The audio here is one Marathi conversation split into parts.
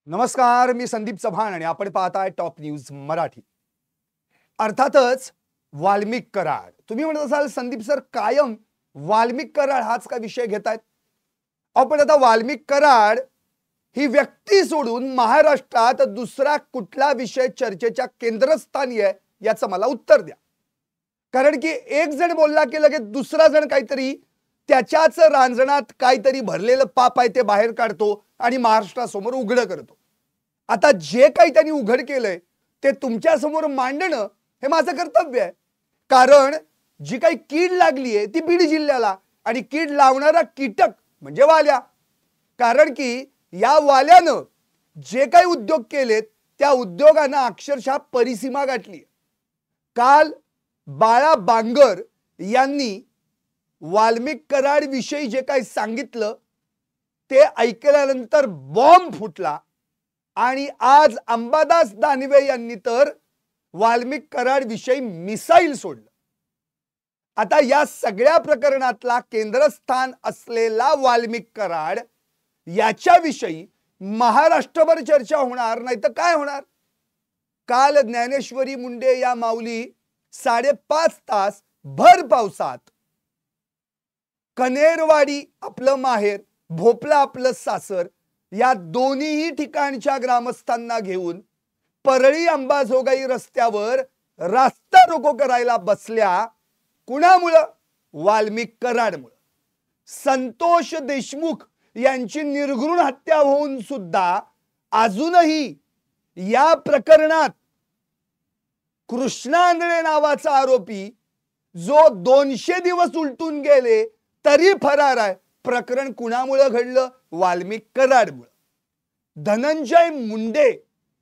नमस्कार, मी संदीप चव्हाण आणि आपण पाहताय टॉप न्यूज मराठी. अर्थातच वाल्मिक कराड. तुम्ही म्हणत असाल संदीप सर कायम वाल्मिक कराड हाच का विषय घेतायत? आपण आता वाल्मिक कराड ही व्यक्ती सोडून महाराष्ट्रात दुसरा कुठला विषय चर्चेच्या केंद्रस्थानी आहे याचं मला उत्तर द्या. कारण की एक जण बोलला की लगेच दुसरा जण काहीतरी त्याच्याच रांजणात काहीतरी भरलेलं पाप आहे ते बाहेर काढतो आणि महाराष्ट्रासमोर उघड करतो. आता जे काही त्यांनी उघड केलंय ते तुमच्या समोर मांडणं हे माझं कर्तव्य आहे. कारण जी काही कीड लागली आहे ती बीड जिल्ह्याला आणि कीड लावणारा कीटक म्हणजे वाल्या. कारण की या वाल्यानं जे काही उद्योग केलेत त्या उद्योगांना अक्षरशः परिसीमा गाठली. काल बाळा बांगर यांनी वाल्मिक कराड विषयी जे काही सांगितलं ते ऐकल्यानंतर बॉम्ब फुटला आणि आज अंबादास दानवे यांनी तर वाल्मिक कराड विषयी मिसाईल सोडलं. आता या सगळ्या प्रकरणातला केंद्रस्थान असलेला वाल्मिक कराड याच्याविषयी महाराष्ट्रभर चर्चा होणार नाही तर काय होणार? काल ज्ञानेश्वरी मुंडे या माऊली 5.5 तास भर पावसात कनेरवाडी आपलं माहेर, भोपळा आपलं सासर या दोन्ही ठिकाणच्या ग्रामस्थांना घेऊन परळी अंबाजोगाई रस्त्यावर रास्ता रोको करायला बसल्या. कुणामुळं? वाल्मिक कराडमुळं. संतोष देशमुख यांची निर्घृण हत्या होऊन सुद्धा अजूनही या प्रकरणात कृष्णा आंधळे नावाचा आरोपी जो 200 दिवस उलटून गेले तरी फरार आहे. प्रकरण कुणामुळे घडलं? वाल्मिक कराडमुळे. धनंजय मुंडे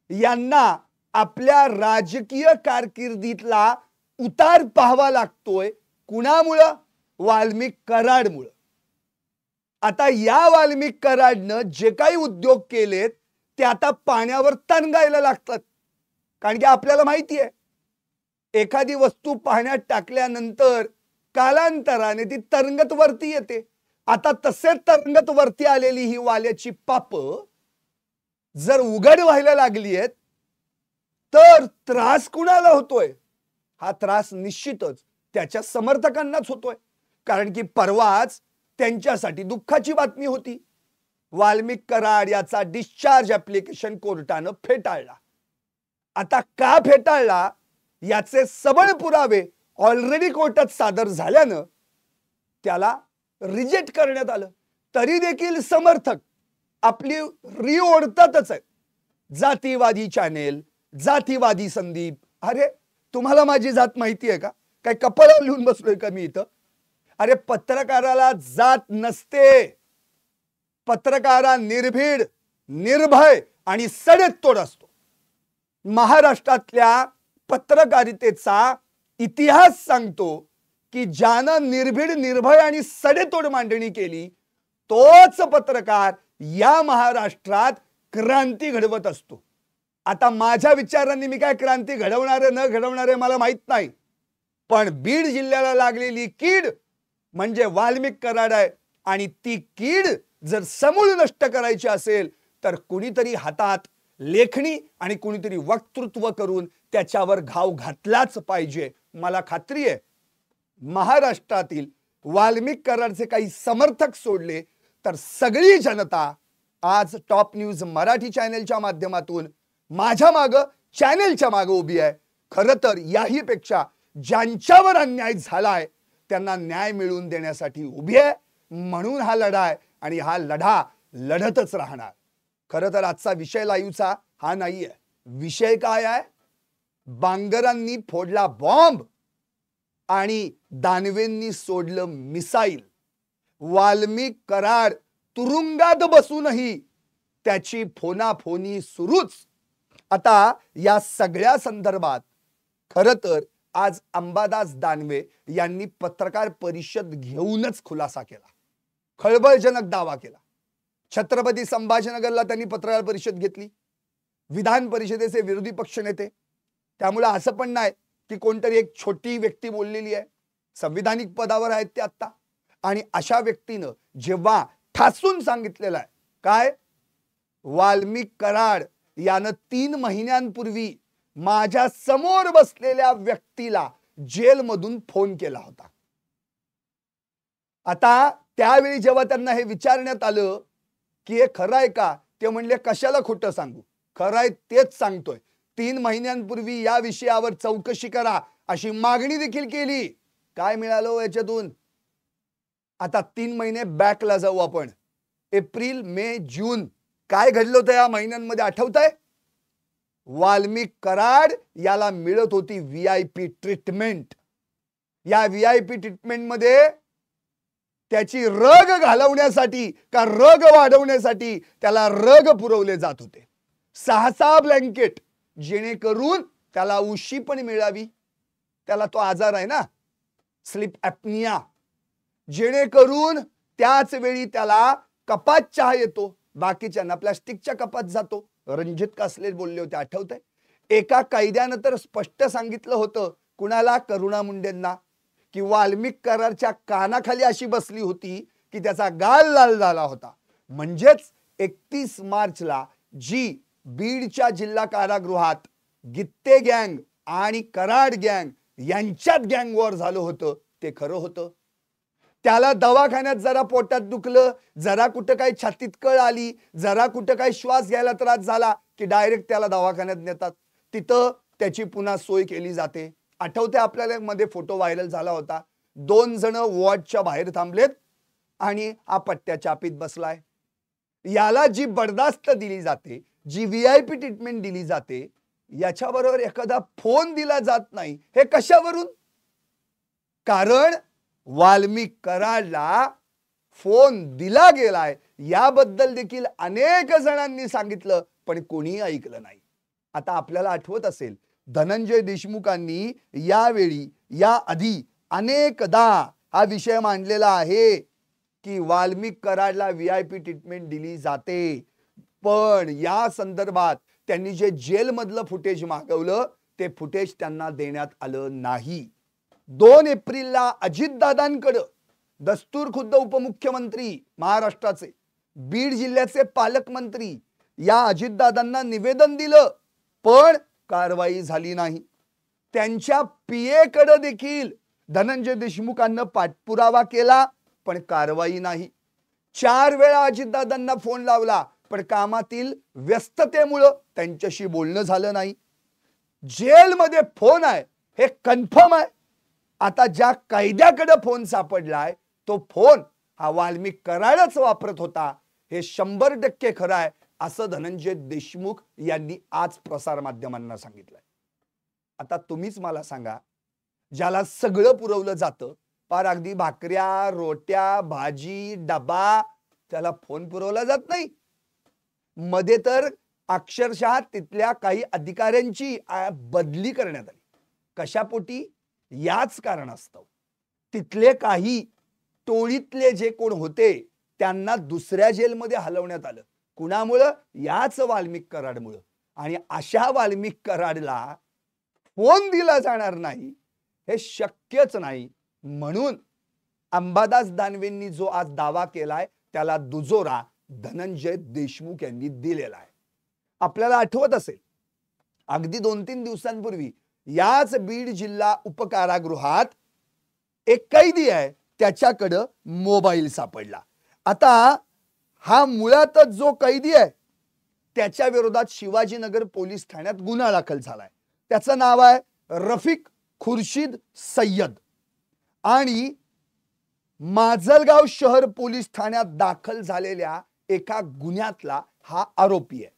यांना आपल्या राजकीय कारकिर्दीतला उतार पाहावा लागतोय. कुणामुळे? वाल्मिक कराडमुळे. आता या वाल्मिक कराडनं जे काही उद्योग केलेत ते आता पाण्यावर तणगायला लागतात. कारण की आपल्याला माहिती आहे एखादी वस्तू पाण्यात टाकल्यानंतर कालांतराने ती तरंगत वरती येते. आता तसे तरंगत वरती आलेली ही वाल्याची पाप जर उघड व्हायला लागली आहेत तर त्रास कुणाला होतोय? हा त्रास निश्चितच त्याच्या समर्थकांनाच होतोय. कारण की परवाच त्यांच्यासाठी दुःखाची बातमी होती. वाल्मिक कराड याचा डिस्चार्ज ऍप्लिकेशन कोर्टानं फेटाळला. आता का फेटाळला याचे सबळ पुरावे ऑलरेडी कोर्टात सादर झाल्यानं त्याला रिजेक्ट करण्यात आलं. तरी देखील समर्थक आपली री ओढतातच आहेत. जातीवादी चॅनेल, जातीवादी संदीप. अरे तुम्हाला माझी जात माहिती आहे का? काय कपाळावर लिहून बसलोय का मी इथं? अरे पत्रकाराला जात नसते. पत्रकारा निर्भीड, निर्भय आणि सडेतोड असतो. महाराष्ट्रातल्या पत्रकारितेचा इतिहास सांगतो की ज्यानं निर्भीड, निर्भय आणि सडेतोड मांडणी केली तोच पत्रकार या महाराष्ट्रात क्रांती घडवत असतो. आता माझ्या विचारांनी मी काय क्रांती घडवणारे न घडवणारे मला माहित नाही, पण बीड जिल्ह्याला लागलेली कीड म्हणजे वाल्मिक कराड आहे. आणि ती कीड जर समूळ नष्ट करायची असेल तर कुणीतरी हातात लेखणी आणि कुणीतरी वक्तृत्व करून त्याच्यावर घाव घातलाच पाहिजे. मला खात्री आहे महाराष्ट्रातील वाल्मिक कराडचे काही समर्थक सोडले तर सगळी जनता आज टॉप न्यूज मराठी चॅनेलच्या माध्यमातून माझ्या मागं, चॅनेलच्या मागं उभी आहे. खरं तर याही पेक्षा ज्यांच्यावर अन्याय झालाय त्यांना न्याय मिळवून देण्यासाठी उभी आहे. म्हणून हा लढा आहे आणि हा लढा लढतच राहणार. खरं तर आजचा विषय लाईव्हचा हा नाहीये. विषय काय आहे? बांगरांनी फोडला बॉम्ब आणि दानवेंनी सोडलं मिसाईल. वाल्मिक कराड तुरुंगात बसूनही त्याची फोनाफोनी सुरूच. आता या सगळ्या संदर्भात खरं तर आज अंबादास दानवे यांनी पत्रकार परिषद घेऊनच खुलासा केला. खळबळजनक दावा केला. छत्रपती संभाजीनगरला त्यांनी पत्रकार परिषद घेतली. विधान परिषदेचे विरोधी पक्षनेते. त्यामुळे असं पण नाही की कोणतरी एक छोटी व्यक्ती बोललेली आहे. संविधानिक पदावर आहेत ते आता. आणि अशा व्यक्तीनं जेव्हा ठासून सांगितलेलं आहे काय वाल्मिक कराड यानं 3 महिन्यांपूर्वी माझ्या समोर बसलेल्या व्यक्तीला जेलमधून फोन केला होता। आता त्यावेळी जेव्हा त्यांना हे विचारण्यात आलं की हे खरं आहे का, ते म्हणले कशाला खोटं सांगू, खरं आहे तेच सांगतोय। 3 महिन्यांपूर्वी या विषयावर चौकशी करा अशी मागणी देखील केली। काय मिळालं याच्यातून? आता 3 महिने बॅकला जाऊ आपण। एप्रिल, मे, जून काय घडलं होतं या महिन्यांमध्ये आठवतंय? वाल्मिक कराड याला मिळत होती VIP ट्रीटमेंट। या VIP ट्रीटमेंट मध्ये त्याची रग घालवण्यासाठी का रग वाढवण्यासाठी त्याला रग पुरवले जात होते। 6 ब्लँकेट, जेणेकरून त्याला उशी पण मिळावी। त्याला तो आजार आहे ना, स्लीप ॲपनिया, जेणेकरून त्याच वेळी त्याला कपात चहा येतो, बाकीच्यांना प्लास्टिकच्या कपात जातो। रणजित कासले बोलले होते, आठवतंय? एका कायद्यानं तर स्पष्ट सांगितलं होतं, कुणाला, करुणा मुंडेंना, की वाल्मिक कराडच्या कानाखाली अशी बसली होती की त्याचा गाल लाल झाला होता। म्हणजेच 31 मार्चला जी बीडच्या जिल्हा कारागृहात गित्ते गँग आणि कराड गँग यांच्यात गँग वॉर झालं होतं ते खरं होतं। त्याला दवाखान्यात जरा पोटात दुखलं, जरा कुठं काही छातीत कळ आली, जरा कुठं काही श्वास घ्यायला त्रास झाला की डायरेक्ट त्याला दवाखान्यात नेतात। तिथं त्याची पुन्हा सोय केली जाते। आठवते आपल्याला, मध्ये फोटो व्हायरल झाला होता, 2 जण वॉर्डच्या बाहेर थांबलेत आणि हा पट्ट्या चापीत बसलाय। याला जी बर्दास्त दिली जाते, जी VIP ट्रीटमेंट दिली जाते, याच्याबरोबर एखादा फोन दिला जात नाही, हे कशावरून? कारण वाल्मिक कराडला फोन दिला गेलाय याबद्दल देखील अनेक जणांनी सांगितलं, पण कोणीही ऐकलं नाही। आता आपल्याला आठवत असेल, धनंजय देशमुखांनी यावेळी या आधी अनेकदा हा विषय मांडलेला आहे की वाल्मिक कराडला VIP ट्रीटमेंट दिली जाते, पण या संदर्भात त्यांनी जे जेलमधलं फुटेज मागवलं ते फुटेज त्यांना देण्यात आलं नाही। 2 एप्रिलला अजितदादांकडे दस्तूर खुद्द उपमुख्यमंत्री महाराष्ट्राचे, बीड जिल्ह्याचे पालकमंत्री या अजितदादांना निवेदन दिलं, पण कारवाई झाली नाही। त्यांच्या PA कडे देखील धनंजय देशमुखांना पाठपुरावा केला, पण कारवाई नाही। 4 वेळा अजितदादांना फोन लावला, पण कामातील व्यस्ततेमुळे त्यांच्याशी बोलणं झालं नाही। जेलमध्ये फोन आहे हे कन्फर्म आहे। आता ज्या कायद्याकडे फोन सापडलाय तो फोन हा वाल्मिक कराडच वापरत होता, हे 100% खरं आहे, असं धनंजय देशमुख यांनी आज प्रसार माध्यमांना सांगितलंय। आता तुम्हीच मला सांगा, ज्याला सगळं पुरवलं जातं, पार अगदी भाकऱ्या, रोट्या, भाजी, डबा, त्याला फोन पुरवला जात नाही? मध्ये तर अक्षरशः तिथल्या काही अधिकाऱ्यांची बदली करण्यात आली। कशापोटी? याच कारणास्तव तिथले काही टोळीतले जे कोण होते त्यांना दुसऱ्या जेलमध्ये हलवण्यात आलं। कुणामुळं? याच वाल्मिक कराडमुळं। आणि अशा वाल्मिक कराडला फोन दिला जाणार नाही हे शक्यच नाही। म्हणून अंबादास दानवेंनी जो आज दावा केलाय त्याला दुजोरा धनंजय देशमुख यांनी दिलेला आहे। आपल्याला आठवत असेल, अगदी 2-3 दिवसांपूर्वी याच बीड जिल्हा उपकारागृहात एक कैदी आहे, त्याच्याकडे मोबाईल सापडला। आता हा मुळातच जो कैदी आहे त्याच्या विरोधात शिवाजीनगर पोलीस ठाण्यात गुन्हा दाखल झालाय। त्याचं नाव आहे रफिक खुर्शीद सय्यद आणि माजलगाव शहर पोलीस ठाण्यात दाखल झालेल्या एका गुन्ह्यातला हा आरोपी आहे।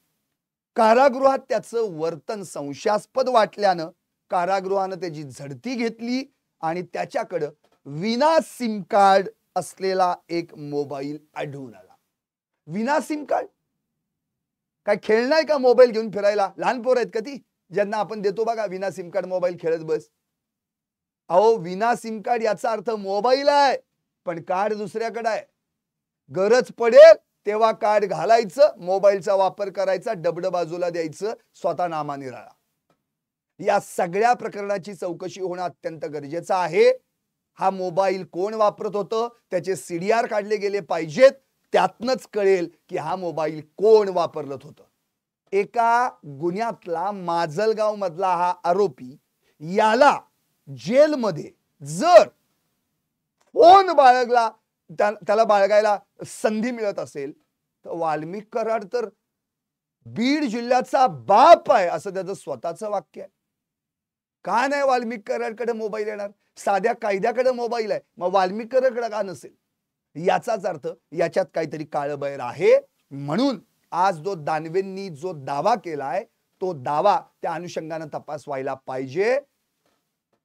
कारागृहात त्याचं वर्तन संशयास्पद वाटल्यानं कारागृहानं त्याची झडती घेतली आणि त्याच्याकडे विना सिम कार्ड असलेला एक मोबाईल आढळून आला। विना सिम कार्ड? काय खेळणं आहे का मोबाईल घेऊन फिरायला? लहान पोरं आहेत का ती, ज्यांना आपण देतो बघा विना सिम कार्ड मोबाईल खेळत बस? अहो, विना सिम कार्ड याचा अर्थ मोबाईल आहे पण कार्ड दुसऱ्याकडे आहे। गरज पडेल तेव्हा कार्ड घालायचं, मोबाईलचा वापर करायचा, डबड बाजूला द्यायचं, स्वतः नामा निराळा। या सगळ्या प्रकरणाची चौकशी होणं अत्यंत गरजेचं आहे। हा मोबाईल कोण वापरत होतं, त्याचे CDR काढले गेले पाहिजेत, त्यातनच कळेल की हा मोबाईल कोण वापरत होतं. एका गुन्ह्यातला माजलगाव मधला हा आरोपी, याला जेलमध्ये जर फोन बाळगला, त्याला बाळगायला संधी मिळत असेल, तर वाल्मिक कराड तर बीड जिल्ह्याचा बाप आहे असं त्याचं स्वतःचं वाक्य आहे. का नाही वाल्मिक कराडकडे मोबाईल येणार? साध्या कायद्याकडे मोबाईल आहे, मग वाल्मिक कराडकडे का नसेल? याचाच अर्थ याच्यात काहीतरी काळबैर आहे. म्हणून आज जो दानवेंनी जो दावा केलाय, तो दावा त्या अनुषंगाने तपास व्हायला पाहिजे.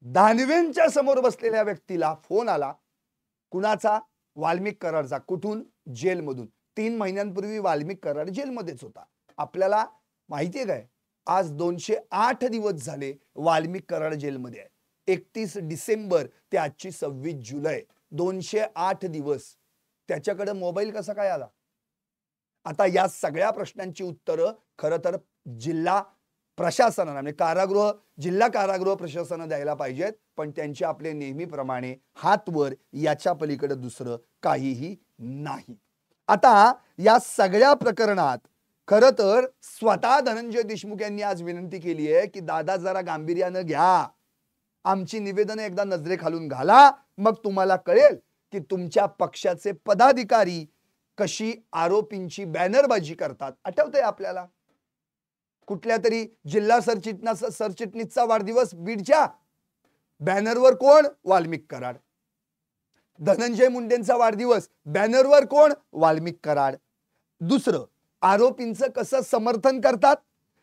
दानवेंच्या समोर बसलेल्या व्यक्तीला फोन आला. कुणाचा? वाल्मिक कराडचा. कुठून? जेलमधून. 3 महिन्यांपूर्वी वाल्मिक कराड जेलमध्येच होता. आपल्याला माहितीये काय, आज 208 दिवस झाले वाल्मिक कराड जेलमध्ये आहे. 31 डिसेंबर ते आजची 26 जुलै, 208 दिवस. त्याच्याकडे मोबाईल कसा काय आला? आता या सगळ्या प्रश्नांची उत्तरं खरं तर जिल्हा प्रशासनाने, म्हणजे जिल्हा कारागृह प्रशासनाने द्यायला पाहिजेत, पण त्यांचे आपले नेहमीप्रमाणे हात वर, याच्या पलीकडे दुसरं काहीही नाही. आता या सगळ्या प्रकरणात खरं तर स्वतः धनंजय देशमुख यांनी आज विनंती केली आहे की दादा जरा गांभीर्यानं घ्या, आमची निवेदनं एकदा नजरेखालून घाला, मग तुम्हाला कळेल की तुमच्या पक्षाचे पदाधिकारी कशी आरोपींची बॅनरबाजी करतात. आठवतंय आपल्याला कुठल्या तरी जिल्हा सरचिटणीसचा वाढदिवस बीडच्या, बॅनरवर कोण? वाल्मिक कराड. धनंजय मुंडेंचा वाढदिवस, बॅनरवर कोण? वाल्मिक कराड. दुसरं, आरोपींचं कसं समर्थन करतात,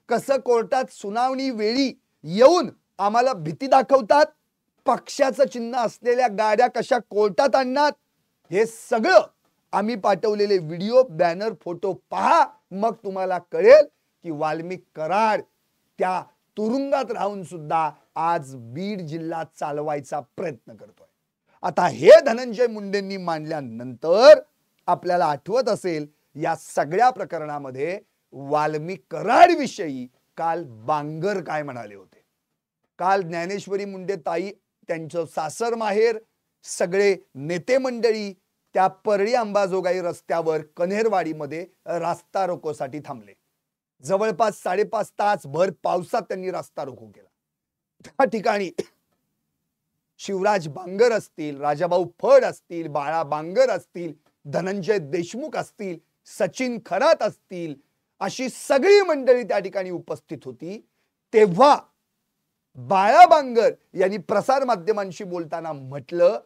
कसं कोर्टात सुनावणी वेळी येऊन आम्हाला भीती दाखवतात, पक्षाचं चिन्ह असलेल्या गाड्या कशा कोर्टात आणणार, हे सगळं आम्ही पाठवलेले व्हिडिओ, बॅनर, फोटो पहा, मग तुम्हाला कळेल की वाल्मिक कराड त्या तुरुंगात राहून सुद्धा आज बीड जिल्हा चालवायचा प्रयत्न करतोय. आता हे धनंजय मुंडेंनी मांडल्यानंतर आपल्याला आठवत असेल या सगळ्या प्रकरणामध्ये वाल्मिक कराड विषयी काल बांगर काय म्हणाले होते. काल ज्ञानेश्वरी मुंडे ताई, त्यांचं सासर माहेर, सगळे नेते मंडळी त्या परळी अंबाजोगाई रस्त्यावर कन्हेरवाडीमध्ये रास्ता रोकोसाठी थांबले. जवळपास 5.5 तास भर पावसात त्यांनी रास्ता रोको केला. त्या ठिकाणी शिवराज बांगर असतील, राजाभाऊ फड असतील, बाळा बांगर असतील, धनंजय देशमुख असतील, सचिन खरात असतील, अशी सगळी मंडळी त्या ठिकाणी उपस्थित होती. तेव्हा बाळा बांगर यांनी प्रसार माध्यमांशी बोलताना म्हटलं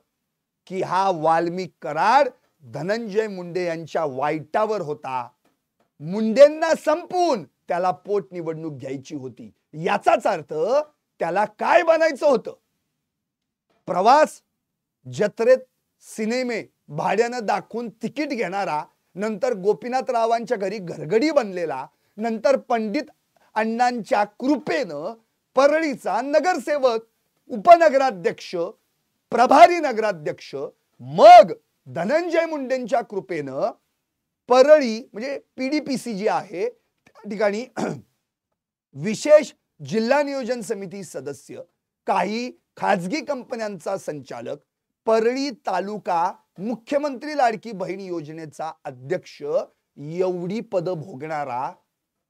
की हा वाल्मिक कराड धनंजय मुंडे यांच्या वाईटावर होता, मुंडेंना संपून त्याला पोटनिवडणूक घ्यायची होती. याचाच अर्थ त्याला काय बनायचं होतं? प्रवास, जत्रेत सिनेमे भाड्यानं दाखवून तिकीट घेणारा, नंतर गोपीनाथरावांच्या घरी घरगडी बनलेला, नंतर पंडित अण्णांच्या कृपेनं परळीचा नगरसेवक, उपनगराध्यक्ष, प्रभारी नगराध्यक्ष, मग धनंजय मुंडेंच्या कृपेनं परळी म्हणजे पीडीपीसी जी आहे त्या ठिकाणी विशेष जिल्हा नियोजन समिती सदस्य, काही खाजगी कंपन्यांचा संचालक, परळी तालुका मुख्यमंत्री लाडकी बहीण योजनेचा अध्यक्ष, एवढी पद भोगणारा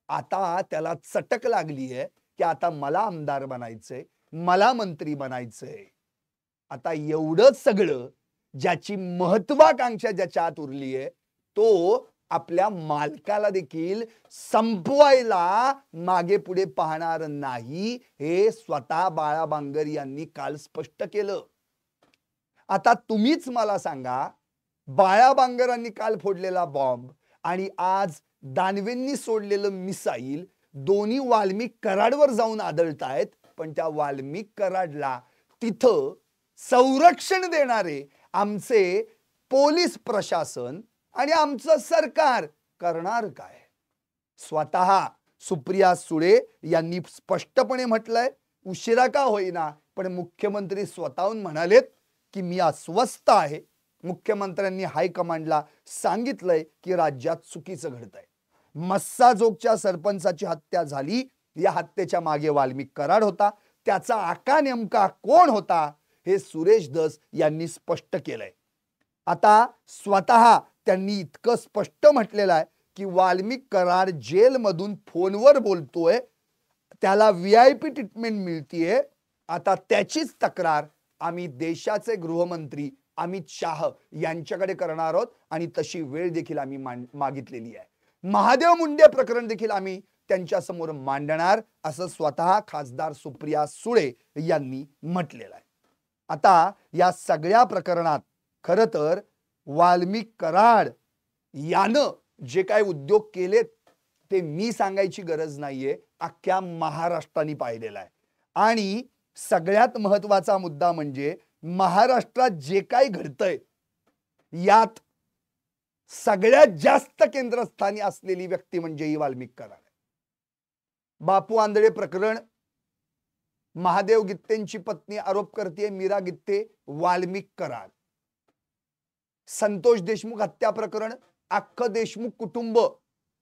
आता त्याला चटक लागली आहे की आता मला आमदार बनायचंय, मला मंत्री बनायचंय. आता एवढं सगळं ज्याची महत्वाकांक्षा ज्याच्या आत उरली आहे, तो आपल्या मालकाला देखील संपवायला मागे पुढे पाहणार नाही, हे स्वतः बाळा बांगर यांनी काल स्पष्ट केलं. आता तुम्हीच मला सांगा, बाळा बांगरांनी काल फोडलेला बॉम्ब आणि आज दानवेंनी सोडलेलं मिसाईल दोन्ही वाल्मिक कराडवर जाऊन आदळतायत, पण त्या वाल्मिक कराडला तिथं संरक्षण देणारे आमचे पोलीस प्रशासन आणि आमचं सरकार करणार काय? स्वतः सुप्रिया सुळे यांनी स्पष्टपणे म्हटलंय, उशिरा का होईना पण मुख्यमंत्री स्वतःहून म्हणालेत की मी अस्वस्थ आहे. मुख्यमंत्र्यांनी हायकमांडला सांगितलंय की राज्यात चुकीचं घडतंय. मस्साजोगच्या सरपंचाची हत्या झाली, या हत्येच्या मागे वाल्मिक कराड होता, त्याचा आका नेमका कोण होता हे सुरेश धस यांनी स्पष्ट केलंय. आता स्वतः त्यांनी इतकं स्पष्ट म्हटलेलं आहे की वाल्मिक कराड जेलमधून फोनवर बोलतोय, त्याला VIP ट्रीटमेंट मिळतीये. आता त्याचीच तक्रार आम्ही देशाचे गृहमंत्री अमित शाह यांच्याकडे करणार आहोत आणि तशी वेळ देखील आम्ही मागितलेली आहे. महादेव मुंडे प्रकरण देखील आम्ही त्यांच्या समोर मांडणार असं स्वतः खासदार सुप्रिया सुळे यांनी म्हटलेलं आहे. आता या सगळ्या प्रकरणात खरं तर वाल्मिक कराड यानं जे काही उद्योग केलेत ते मी सांगायची गरज नाहीये, अख्ख्या महाराष्ट्राने पाहिलेला आहे. आणि सगळ्यात महत्वाचा मुद्दा म्हणजे महाराष्ट्रात जे काही घडतंय यात सगळ्यात जास्त केंद्रस्थानी असलेली व्यक्ती म्हणजे ही वाल्मिक कराड आहे. बापू आंधळे प्रकरण, महादेव गित्तेंची पत्नी आरोप करते, मीरा गित्ते, वाल्मिक कराड. संतोष देशमुख हत्या प्रकरण, अख्खं देशमुख कुटुंब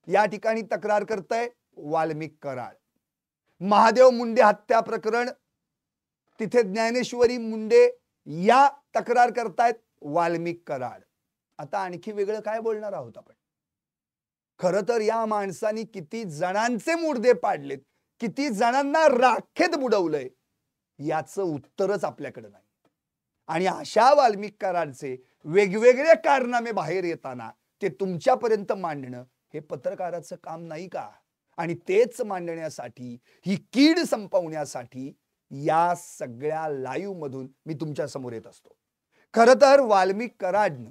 या ठिकाणी तक्रार करतंय, वाल्मिक कराड. महादेव मुंडे हत्या प्रकरण, तिथे ज्ञानेश्वरी मुंडे या तक्रार करतायत, वाल्मिक कराड. आता आणखी वेगळं काय बोलणार आहोत आपण? खरं तर या माणसांनी किती जणांचे मुर्दे पाडलेत, किती जणांना राखेत बुडवलंय याचं उत्तरच आपल्याकडे नाही. आणि अशा वाल्मिक कराडचे वेगवेगळे कारनामे बाहेर येताना ते तुमच्यापर्यंत मांडणं हे पत्रकाराचं काम नाही का? आणि तेच मांडण्यासाठी, ही कीड संपवण्यासाठी या सगळ्या लाईव्ह मधून मी तुमच्या समोर येत असतो. खरं तर वाल्मिक कराडनं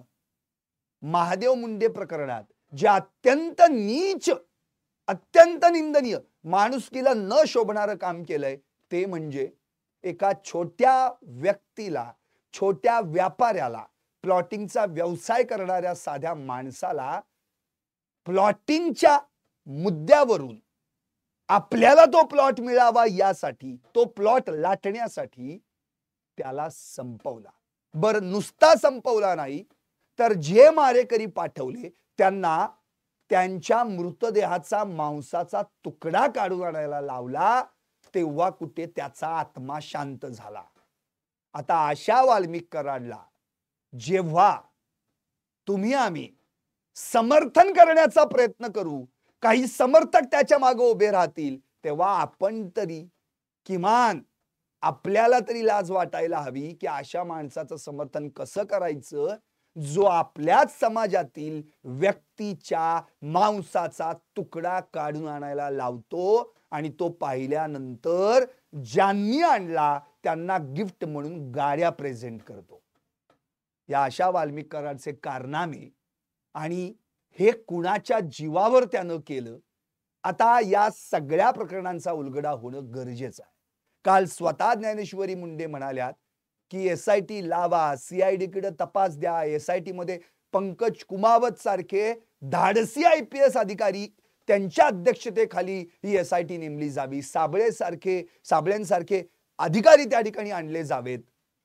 महादेव मुंडे प्रकरणात जे अत्यंत नीच, अत्यंत निंदनीय, माणुसकीला न शोभणारं काम केलंय ते म्हणजे एका छोट्या व्यक्तीला, छोट्या व्यापाऱ्याला, प्लॉटिंगचा व्यवसाय करणाऱ्या साध्या माणसाला प्लॉटिंगच्या मुद्द्यावरून आपल्याला तो प्लॉट मिळावा यासाठी, तो प्लॉट लाटण्यासाठी त्याला संपवला. बरं, नुसता संपवला नाही तर जे मारेकरी पाठवले त्यांना त्यांच्या मृतदेहाचा मांसाचा तुकडा काढून आणायला लावला, तेव्हा कुठे त्याचा आत्मा शांत झाला. आता अशा वाल्मिक कराडला जेव्हा तुम्ही आम्ही समर्थन करण्याचा प्रयत्न करू, काही समर्थक त्याच्या मागे उभे राहतील, तेव्हा आपण तरी किमान आपल्याला तरी लाज वाटायला हवी की अशा माणसाचं समर्थन कसं करायचं जो आपल्याच समाजातील व्यक्तीच्या मांसाचा तुकडा काढून आणायला लावतो आणि तो पाहिल्यानंतर ज्यांनी आणला त्यांना गिफ्ट म्हणून गाड्या प्रेझेंट करतो. या अशा वाल्मिक कराडचे कारनामे आणि हे कुणाच्या जीवावर त्यानं केलं, आता या सगळ्या प्रकरणांचा उलगडा होणं गरजेचं आहे. काल स्वतः ज्ञानेश्वरी मुंडे म्हणाल्यात की SIT लावा, CID कडे तपास द्या. SIT मध्ये पंकज कुमावत सारखे धाडसी IPS अधिकारी त्यांच्या अध्यक्षतेखाली ही SIT नेमली जावी, साबळेंसारखे अधिकारी त्या ठिकाणी आणले जावेत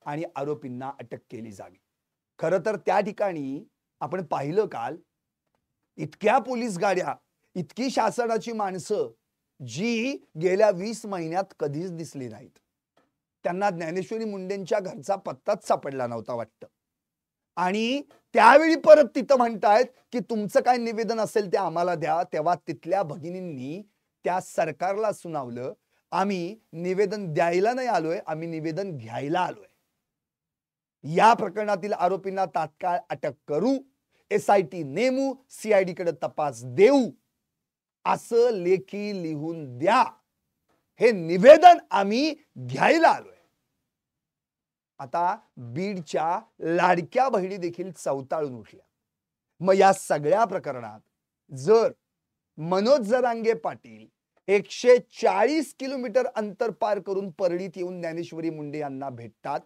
आणि आरोपींना अटक केली जावी. खरं तर त्या ठिकाणी आपण पाहिलं काल, इतक्या पोलीस गाड्या, इतकी शासनाची माणसं जी गेल्या 20 महिन्यात कधीच दिसली नाहीत. त्यांना ज्ञानेश्वरी मुंडेंच्या घरचा पत्ताच सापडला नव्हता वाटतं. आणि त्यावेळी परत तिथं म्हणतायत की तुमचं काय निवेदन असेल ते आम्हाला द्या. तेव्हा तिथल्या भगिनींनी त्या सरकारला सुनावलं, आम्ही निवेदन द्यायला नाही आलोय, आम्ही निवेदन घ्यायला आलोय. या प्रकरणातील आरोपींना तात्काळ अटक करू, SIT नेमू, CID कडे तपास देऊ असं लेखी लिहून द्या. हे निवेदन आम्ही घ्यायला आलोय. आता बीडच्या लाडक्या बहिणी देखील चवताळून उठल्या. मग या सगळ्या प्रकरणात जर मनोज जरांगे पाटील 140 किलोमीटर अंतर पार करून परळीत येऊन ज्ञानेश्वरी मुंडे यांना भेटतात,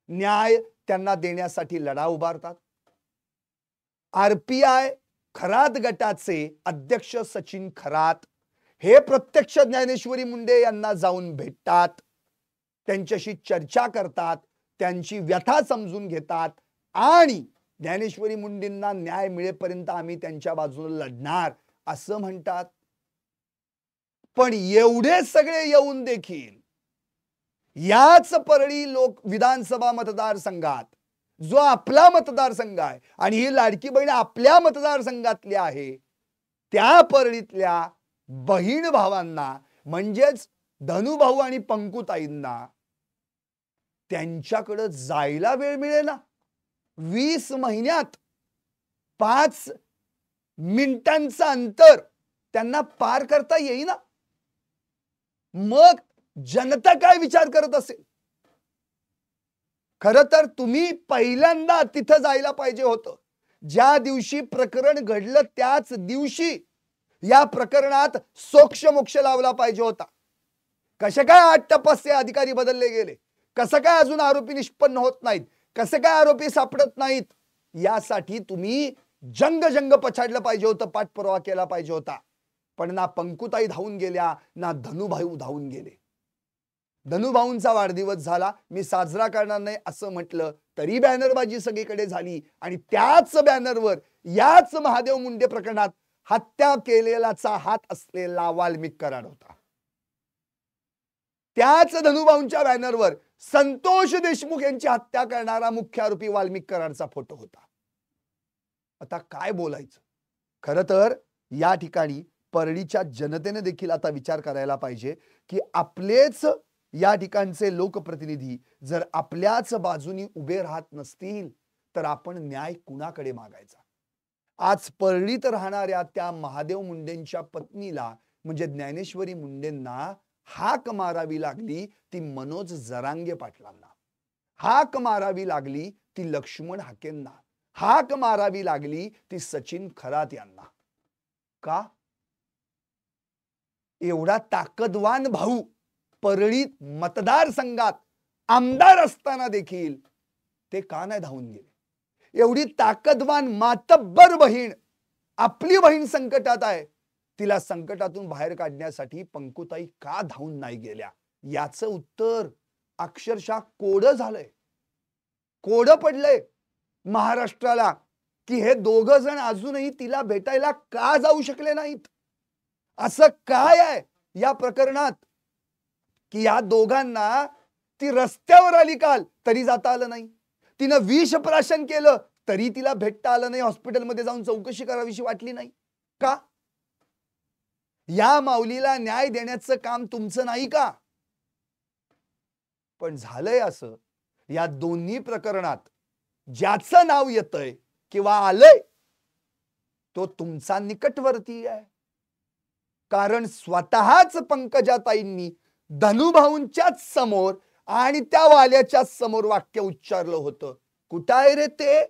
न्याय त्यांना देण्यासाठी लढा उभारतात, RPI खरात गटाचे अध्यक्ष सचिन खरात हे प्रत्यक्ष ज्ञानेश्वरी मुंडे यांना जाऊन भेटतात, त्यांच्याशी चर्चा करतात, त्यांची व्यथा समजून घेतात आणि ज्ञानेश्वरी मुंडेंना न्याय मिळेपर्यंत आम्ही त्यांच्या बाजूने लढणार असं म्हणतात. पण एवढे सगळे येऊन देखील याच परळी लोक विधानसभा मतदारसंघात जो आपला मतदारसंघ आहे आणि ही लाडकी बहीण आपल्या मतदारसंघातली आहे, त्या परळीतल्या बहीण भावांना म्हणजेच धनुभाऊ आणि पंकुताईंना त्यांच्याकडे जायला वेळ मिळेना. 20 महिन्यात 5 मिनिटांचं अंतर त्यांना पार करता येईना. मग जनता काय विचार करत असेल? खरं तर तुम्ही पहिल्यांदा तिथं जायला पाहिजे होतं. ज्या दिवशी प्रकरण घडलं त्याच दिवशी या प्रकरणात सोक्ष मोक्ष लावला पाहिजे होता. कसे काय 8 तपासचे अधिकारी बदलले गेले? कसं काय अजून आरोपी निष्पन्न होत नाहीत? कसे काय आरोपी सापडत नाहीत? यासाठी तुम्ही जंग पछाडलं पाहिजे होतं, पाठपुरावा केला पाहिजे होता. पण ना पंकुताई धावून गेल्या, ना धनुभाऊ धावून गेले. धनुभाऊंचा वाढदिवस झाला, मी साजरा करणार नाही असं म्हटलं तरी बॅनरबाजी सगळीकडे झाली आणि त्याच बॅनरवर याच महादेव मुंडे प्रकरणात हत्या केलेलाचा हात असलेला वाल्मिक कराड होता. त्याच धनुभाऊंच्या बॅनरवर संतोष देशमुख यांची हत्या करणारा मुख्य आरोपी वाल्मिक कराडचा फोटो होता. आता काय बोलायचं? खरं तर या ठिकाणी परळीच्या जनतेने देखील आता विचार करायला पाहिजे की आपलेच या ठिकाणचे लोकप्रतिनिधी जर आपल्याच बाजूनी उभे राहत नसतील तर आपण न्याय कुणाकडे मागायचा? आज परळीत राहणाऱ्या त्या महादेव मुंडेंच्या पत्नीला म्हणजे ज्ञानेश्वरी मुंडेंना हाक मारावी लागली ती मनोज जरांगे पाटलांना, हाक मारावी लागली ती लक्ष्मण हाकेंना, हाक मारावी लागली ती सचिन खरात यांना. का? एवढा ताकदवान भाऊ परळीत मतदारसंघात आमदार असताना देखील ते का नाही धावून गेले? एवढी ताकदवान मातब्बर बहीण, आपली बहीण संकटात आहे, तिला संकटातून बाहेर काढण्यासाठी पंकुताई का धावून नाही गेल्या? याचं उत्तर अक्षरशः कोडं झालंय, कोडं पडलंय महाराष्ट्राला की हे दोघ जण अजूनही तिला भेटायला का जाऊ शकले नाहीत? असं काय आहे या प्रकरणात की या दोघांना ती रस्त्यावर आली काल तरी जाता आलं नाही, तिनं विष प्राशन केलं तरी तिला भेटता आलं नाही, हॉस्पिटलमध्ये जाऊन चौकशी करावीशी वाटली नाही का? या माऊलीला न्याय देण्याचं काम तुमचं नाही का? पण झालंय असं, या दोन्ही प्रकरणात ज्याचं नाव येतंय किंवा आलंय तो तुमचा निकटवर्ती आहे. कारण स्वतःच पंकजाताईंनी धनुभाऊंच्याच समोर आणि त्या वाल्याच्या समोर वाक्य उच्चारलं होतं, कुठं आहे रे ते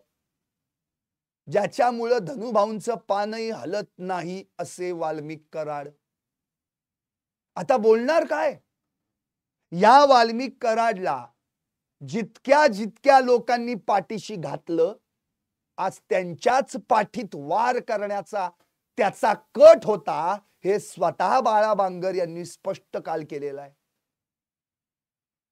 ज्याच्यामुळे धनुभाऊंचं पानही हलत नाही असे वाल्मिक कराड. आता बोलणार काय? या वाल्मिक कराडला जितक्या लोकांनी पाठीशी घातलं, आज त्यांच्याच पाठीत वार करण्याचा त्याचा कट होता हे स्वतः बाळा बांगर यांनी स्पष्ट काल केलेलं आहे.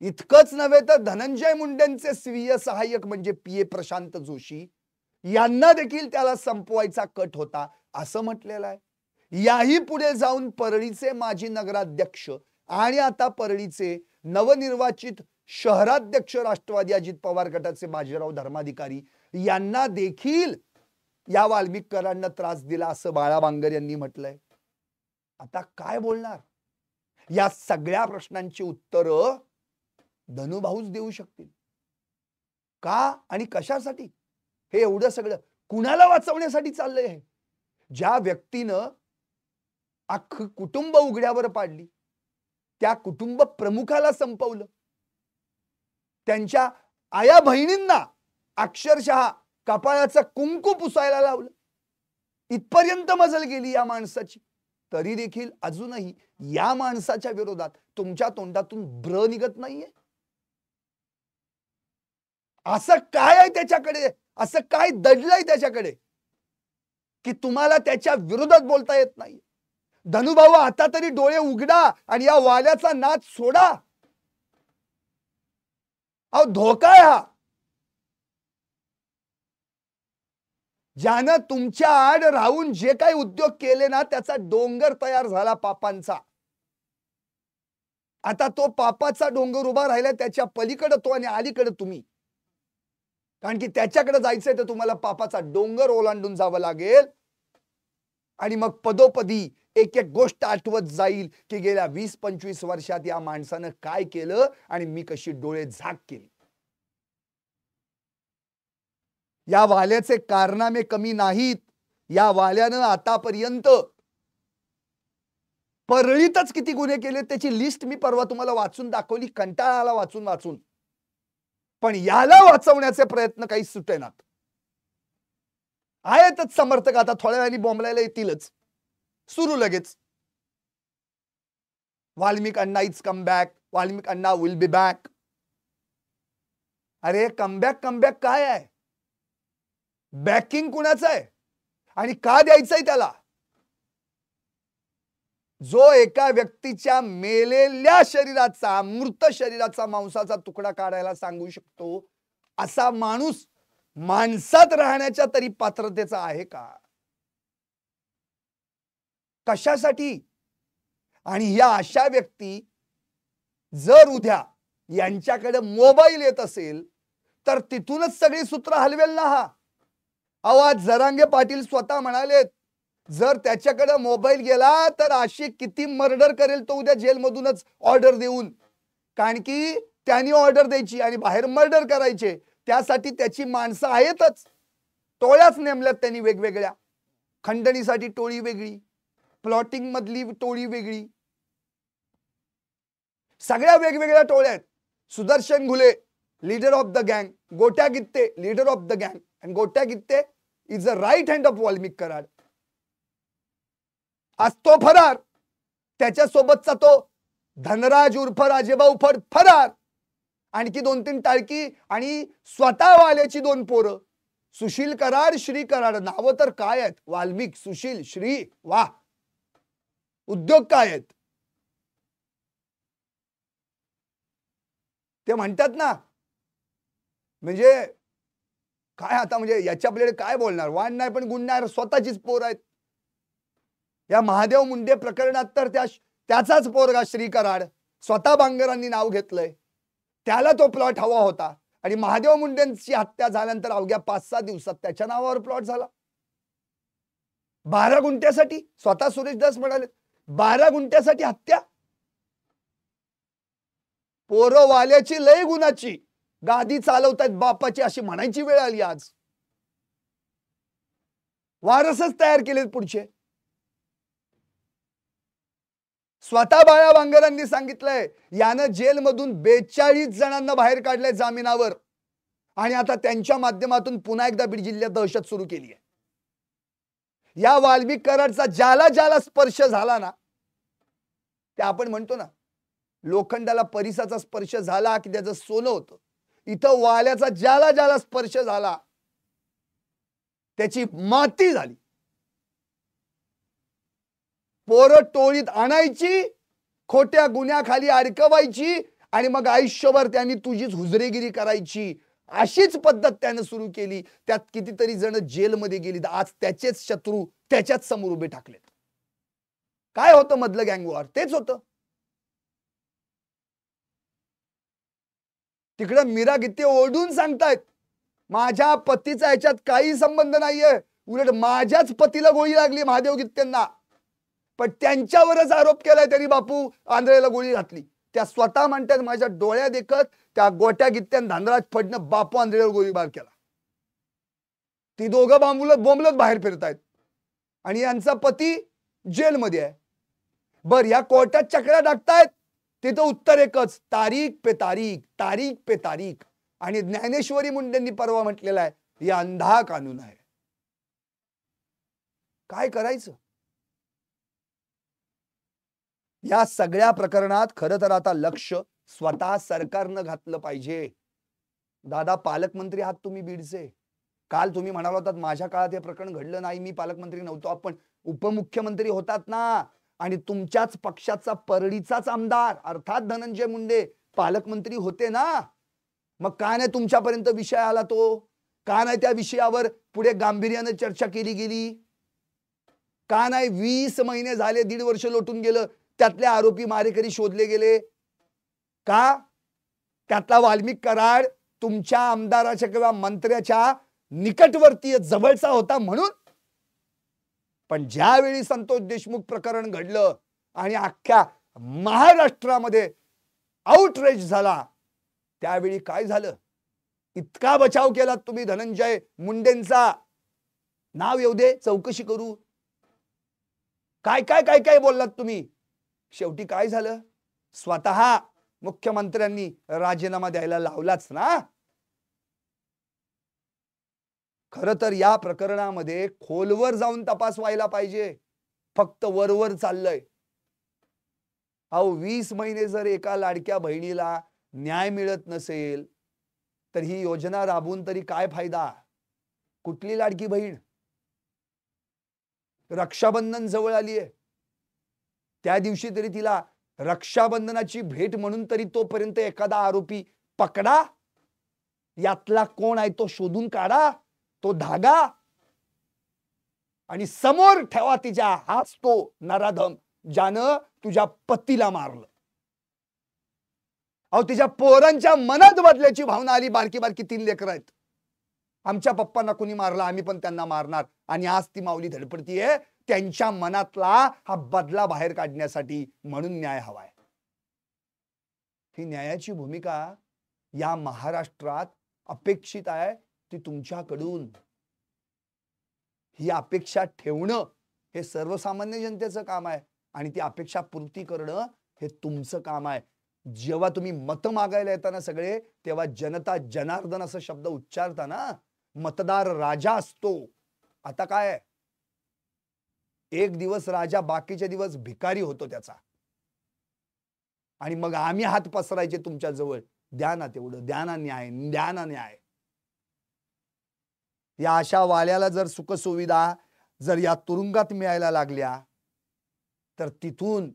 इतकंच नव्हे तर धनंजय मुंडेंचे स्वीय सहाय्यक म्हणजे पीए प्रशांत जोशी यांना देखील त्याला संपवायचा कट होता असं म्हटलेलं आहे. याही पुढे जाऊन परळीचे माजी नगराध्यक्ष आणि आता परळीचे नवनिर्वाचित शहराध्यक्ष राष्ट्रवादी अजित पवार गटाचे बाजीराव धर्माधिकारी यांना देखील या वाल्मिक कराडनं त्रास दिला असं बाळा बांगर यांनी म्हटलंय. आता काय बोलणार? या सगळ्या प्रश्नांची उत्तर धनुभाऊच देऊ शकतील. का आणि कशासाठी हे एवढं सगळं कुणाला वाचवण्यासाठी चाललंय? हे ज्या व्यक्तीनं अख्खं कुटुंब उघड्यावर पाडली, त्या कुटुंब प्रमुखाला संपवलं, त्यांच्या आया बहिणींना अक्षरशः कपाळाचं कुंकू पुसायला लावलं, इथपर्यंत मजल गेली या माणसाची, तरी देखील अजूनही या माणसाच्या विरोधात तुमच्या तोंडातून ब्र निघत नाहीये. असं काय आहे त्याच्याकडे? असं काय दडलंय त्याच्याकडे की तुम्हाला त्याच्या विरोधात बोलता येत नाही? धनुभाऊ आता तरी डोळे उघडा आणि या वाल्याचा नाद सोडा. अहो धोका आहे हा. ज्यानं तुमच्या आड राहून जे काही उद्योग केले ना त्याचा डोंगर तयार झाला पापांचा. आता तो पापाचा डोंगर उभा राहिला, त्याच्या पलीकडे तो आणि अलीकडे तुम्ही. कारण की त्याच्याकडे जायचंय तर तुम्हाला पापाचा डोंगर ओलांडून जावं लागेल आणि मग पदोपदी एक एक गोष्ट आठवत जाईल की गेल्या 20-25 वर्षात या माणसानं काय केलं आणि मी कशी डोळे झाक केली. या वाल्याचे कारनामे कमी नाहीत. या वाल्यानं आतापर्यंत परळीतच किती गुन्हे केले त्याची लिस्ट मी परवा तुम्हाला वाचून दाखवली. कंटाळा आला वाचून वाचून. पण याला वाचवण्याचे प्रयत्न काही सुटेनात. आहेतच समर्थक, आता थोड्या वेळाने बोंबलायला येतीलच. सुरू लगेच. Valmik Anna is come back, Valmik Anna will be back. अरे कमबॅक काय आहे? बॅकिंग कुणाचं आहे आणि का द्यायचंय त्याला? जो एका व्यक्तीच्या मेलेल्या शरीराचा, मृत शरीराचा मांसाचा तुकडा काढायला सांगू शकतो, असा माणूस माणसात राहण्याच्या तरी पात्रतेचा आहे का? कशासाठी? आणि या अशा व्यक्ती जर उद्या यांच्याकडे मोबाईल येत असेल तर तिथूनच सगळी सूत्र हलवेल ना हा. आवाज जरांगे पाटील स्वतः म्हणालेत, जर त्याच्याकडे मोबाईल गेला तर अशी किती मर्डर करेल तो उद्या जेलमधूनच ऑर्डर देऊन. कारण की त्यांनी ऑर्डर द्यायची आणि बाहेर मर्डर करायचे, त्यासाठी त्याची माणसं आहेतच. टोळ्याच नेमल्यात त्यांनी वेगवेगळ्या. खंडणीसाठी टोळी वेगळी, प्लॉटिंग मधली टोळी वेगळी, सगळ्या वेगवेगळ्या टोळ्या आहेत. Sudarshan Ghule leader of the गँग, Gotya Gitte leader of the गँग, आणि Gotya Gitte is a right hand of Walmik Karad. आज तो फरार, त्याच्यासोबतचा तो धनराज उर्फ राजेभाऊ फरार, आणखी 2-3 टाळकी आणि स्वतः वाल्याची 2 पोरं, सुशील कराड, श्री कराड. नावं तर काय आहेत? वाल्मिक, सुशील, श्री. वा, उद्योग काय आहेत? ते म्हणतात ना, म्हणजे काय आता, म्हणजे याच्या आपल्याकडे काय बोलणार? वाण नाही पण गुण नाही, स्वतःचीच पोर आहेत. या महादेव मुंडे प्रकरणात तर त्याचाच पोरगा श्री कराड स्वतः बांगरांनी नाव घेतलंय. त्याला तो प्लॉट हवा होता आणि महादेव मुंडेंची हत्या झाल्यानंतर अवघ्या 5-6 दिवसात त्याच्या नावावर प्लॉट झाला. 12 गुंठ्यासाठी. स्वतः सुरेश दास म्हणाले 12 गुंठ्यासाठी हत्या. पोरं वाल्याची लय गुणाची, गादी चालवतायत बापाची अशी म्हणायची वेळ आली आज. वारसच तयार केलेत पुढचे. स्वतः बाळा बांगरांनी सांगितलंय यानं जेलमधून 42 जणांना बाहेर काढलंय जामिनावर आणि आता त्यांच्या माध्यमातून पुन्हा एकदा बीड जिल्ह्यात दहशत सुरू केली आहे. या वाल्मिक कराडचा ज्याला ज्याला स्पर्श झाला ना, ते आपण म्हणतो ना, लोखंडाला परिसाचा स्पर्श झाला की त्याचं सोनं होतं. इथं वाल्याचा ज्याला ज्याला स्पर्श झाला त्याची माती झाली. पोरं टोळीत आणायची, खोट्या गुन्ह्याखाली अडकवायची आणि मग आयुष्यभर त्यांनी तुझीच हुजरेगिरी करायची, अशीच पद्धत त्यानं सुरू केली. त्यात कितीतरी जण जेलमध्ये गेली. आज त्याचेच शत्रू त्याच्याच समोर उभे ठाकलेत. काय होतं मधलं गँग वॉर? तेच होतं. तिकडे मीरा गित्ते ओढून सांगतायत माझ्या पतीचा याच्यात काही संबंध नाहीये, उलट माझ्याच पतीला गोळी लागली महादेव गित्तेंना, पण त्यांच्यावरच आरोप केलाय त्यांनी बापू आंधळेला गोळी घातली. त्या स्वतः म्हणतात माझ्या डोळ्या देखत त्या गोट्या गित्त्यान धनराज फडणं बापू आंधळेला गोळीबार केला. ती दोघं बोंबलत बाहेर फिरतायत आणि यांचा पती जेलमध्ये आहे. बर, या कोर्टात चक्रा टाकतायत, तिथं उत्तर एकच, तारीख पे तारीख, तारीख पे तारीख. आणि ज्ञानेश्वरी मुंडेंनी परवा म्हटलेला आहे हे अंधा कानून आहे. काय करायचं? या सगळ्या प्रकरणात खरं तर आता लक्ष स्वतः सरकारनं घातलं पाहिजे. दादा पालकमंत्री आहात तुम्ही बीडचे. काल तुम्ही म्हणाला होतात माझ्या काळात हे प्रकरण घडलं नाही, मी पालकमंत्री नव्हतो. आपण उपमुख्यमंत्री होतात ना, आणि तुमच्याच पक्षाचा परळीचाच आमदार अर्थात धनंजय मुंडे पालकमंत्री होते ना. मग का नाही तुमच्यापर्यंत विषय आला तो? का नाही त्या विषयावर पुढे गांभीर्याने चर्चा केली गेली? का नाही 20 महिने झाले, 1.5 वर्ष लोटून गेलं, त्यातले आरोपी मारेकरी शोधले गेले का? त्यातला वाल्मिक कराड तुमच्या आमदाराच्या किंवा मंत्र्याच्या निकटवर्तीय जवळचा होता म्हणून. पण ज्यावेळी संतोष देशमुख प्रकरण घडलं आणि अख्ख्या महाराष्ट्रामध्ये आउटरेज झाला, त्यावेळी काय झालं? इतका बचाव केला तुम्ही धनंजय मुंडेंचा. नाव येऊ दे, चौकशी करू. काय काय काय काय बोललात तुम्ही. शेवटी काय झालं? स्वतः मुख्यमंत्र्यांनी राजीनामा द्यायला लावलाच ना. खरं तर या प्रकरणामध्ये खोलवर जाऊन तपास व्हायला पाहिजे. फक्त वरवर चाललंय. अहो 20 महिने जर एका लाडक्या बहिणीला न्याय मिळत नसेल तर ही योजना राबवून तरी काय फायदा? कुठली लाडकी बहीण? रक्षाबंधन जवळ आली आहे, त्या दिवशी तरी तिला रक्षाबंधनाची भेट म्हणून तरी तोपर्यंत एखादा आरोपी पकडा. यातला कोण आहे तो शोधून काढा, तो धागा, आणि समोर ठेवा तिच्या हाच तो नराधम ज्यानं तुझ्या पतीला मारलं. अहो तिच्या पोरांच्या मनात बदल्याची भावना आली. बारकी बारकी 3 लेकरं आहेत. आमच्या पप्पांना कोणी मारला, आम्ही पण त्यांना मारणार. आणि आज ती माऊली धडपडतीये त्यांच्या मनातला हा बदला बाहेर काढण्यासाठी. म्हणून न्याय हवाय. ही न्यायाची भूमिका या महाराष्ट्रात अपेक्षित आहे ती तुमच्याकडून. ही अपेक्षा ठेवणं हे सर्वसामान्य जनतेचं काम आहे आणि ती अपेक्षा पूर्ती करणं हे तुमचं काम आहे. जेव्हा तुम्ही मत मागायला येताना सगळे, तेव्हा जनता जनार्दन असा शब्द उच्चारता ना. मतदार राजा असतो. आता काय, एक दिवस राजा, बाकीचे दिवस भिकारी होतो त्याचा. आणि मग आम्ही हात पसरायचे तुमच्या जवळ, द्या ना तेवढं, द्या ना न्याय, द्या ना न्याय. या अशा वाल्याला जर सुखसुविधा जर या तुरुंगात मिळायला लागल्या तर तिथून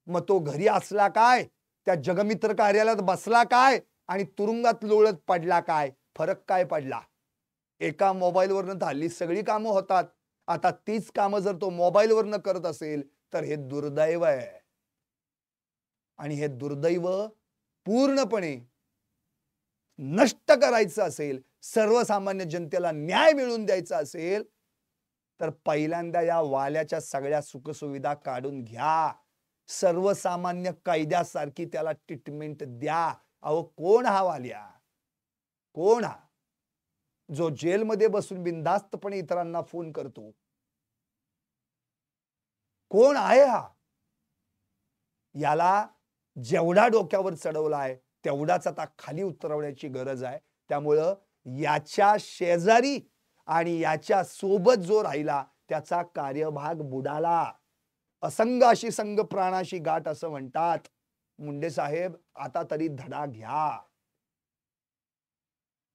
मग तो घरी असला काय, त्या जगमित्र कार्यालयात बसला काय आणि तुरुंगात लोळत पडला काय, फरक काय पडला? एका मोबाईलवरनं हल्ली सगळी कामं होतात. आता तीच कामं जर तो मोबाईलवरनं करत असेल तर हे दुर्दैव आहे. आणि हे दुर्दैव पूर्णपणे नष्ट करायचं असेल, सर्वसामान्य जनतेला न्याय मिळवून द्यायचा असेल तर पहिल्यांदा या वाल्याच्या सगळ्या सुखसुविधा काढून घ्या. सर्वसामान्य कायद्यासारखी त्याला ट्रीटमेंट द्या. अहो कोण हा वाल्या? कोण हा जो जेलमध्ये बसून बिनधास्तपणे इतरांना फोन करतो? कोण आहे हा? याला जेवढा डोक्यावर चढवलाय तेवढाच आता खाली उतरवण्याची गरज आहे. त्यामुळं याच्या शेजारी आणि याच्या सोबत जो राहिला त्याचा कार्यभाग बुडाला. असंग अशी संग प्राणाशी गाठ असं म्हणतात. मुंडे साहेब आता तरी धडा घ्या.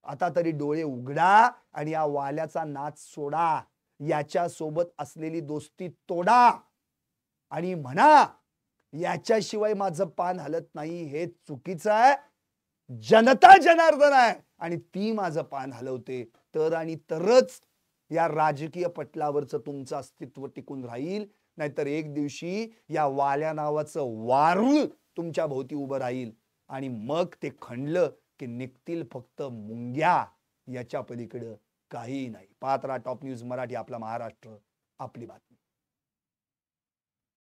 आता तरी डोळे उघडा आणि या वाल्याचा नाच सोडा. याच्या सोबत असलेली दोस्ती तोडा आणि म्हणा याच्याशिवाय माझं पान हलत नाही. हे चुकीचं आहे. जनता जनार्दन आहे आणि ती माझं पान हलवते. तर आणि तरच या राजकीय पटलावरचं तुमचं अस्तित्व टिकून राहील. नाहीतर एक दिवशी या वाल्या नावाचं वारूळ तुमच्या भोवती उभं राहील आणि मग ते खणलं की निघतील फक्त मुंग्या. याच्या पलीकडे काही नाही. पाहत राहा टॉप न्यूज मराठी, आपला महाराष्ट्र, आपली बात.